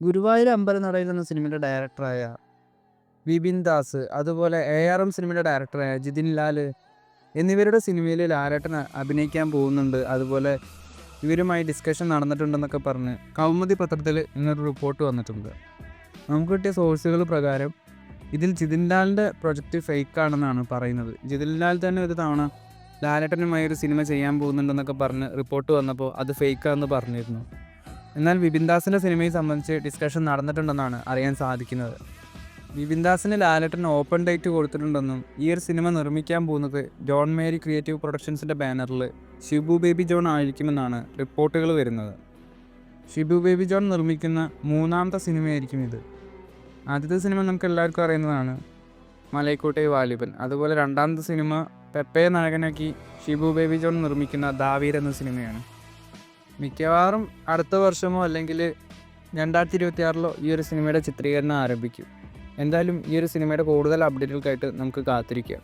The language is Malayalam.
ഗുരുവായൂർ അമ്പലനടയിൽ എന്ന സിനിമയുടെ ഡയറക്ടറായ വിപിൻ ദാസ്, അതുപോലെ ARM സിനിമയുടെ ഡയറക്ടറായ ജിതിൻ ലാൽ എന്നിവരുടെ സിനിമയിൽ ലാലേട്ടൻ അഭിനയിക്കാൻ പോകുന്നുണ്ട്. അതുപോലെ ഇവരുമായി ഡിസ്കഷൻ നടന്നിട്ടുണ്ടെന്നൊക്കെ പറഞ്ഞ് കൗമുദി പത്രത്തിൽ ഇങ്ങനൊരു റിപ്പോർട്ട് വന്നിട്ടുണ്ട്. നമുക്ക് കിട്ടിയ സോഴ്സുകൾ പ്രകാരം ഇതിൽ ജിതിൻ ലാലിൻ്റെ പ്രൊജക്റ്റ് ഫേക്കാണെന്നാണ് പറയുന്നത്. ജിതിൻ ലാൽ തന്നെ ഒരു തവണ ലാലേട്ടനുമായി ഒരു സിനിമ ചെയ്യാൻ പോകുന്നുണ്ടെന്നൊക്കെ പറഞ്ഞ് റിപ്പോർട്ട് വന്നപ്പോൾ അത് ഫേക്കാണെന്ന് പറഞ്ഞിരുന്നു. എന്നാൽ വിപിൻ ദാസിൻ്റെ സിനിമയെ സംബന്ധിച്ച് ഡിസ്കഷൻ നടന്നിട്ടുണ്ടെന്നാണ് അറിയാൻ സാധിക്കുന്നത്. വിപിൻ ദാസിന് ലാലേട്ടൻ ഓപ്പൺ ഡേറ്റ് കൊടുത്തിട്ടുണ്ടെന്നും ഈ ഒരു സിനിമ നിർമ്മിക്കാൻ പോകുന്നത് ജോൺ മേരി ക്രിയേറ്റീവ് പ്രൊഡക്ഷൻസിൻ്റെ ബാനറിൽ ഷിബു ബേബി ജോൺ ആയിരിക്കുമെന്നാണ് റിപ്പോർട്ടുകൾ വരുന്നത്. ഷിബു ബേബി ജോൺ നിർമ്മിക്കുന്ന മൂന്നാമത്തെ സിനിമയായിരിക്കും ഇത്. ആദ്യത്തെ സിനിമ നമുക്ക് എല്ലാവർക്കും അറിയുന്നതാണ് മലൈക്കോട്ടെ വാലിബൻ. അതുപോലെ രണ്ടാമത്തെ സിനിമ പെപ്പയെ നായകനാക്കി ഷിബു ബേബി ജോൺ നിർമ്മിക്കുന്ന ദാവീർ എന്ന സിനിമയാണ്. മിക്കവാറും അടുത്ത വർഷമോ അല്ലെങ്കിൽ 2026 ഈ ഒരു സിനിമയുടെ ചിത്രീകരണം ആരംഭിക്കും. എന്തായാലും ഈ ഒരു സിനിമയുടെ കൂടുതൽ അപ്ഡേറ്റുകൾക്കായിട്ട് നമുക്ക് കാത്തിരിക്കാം.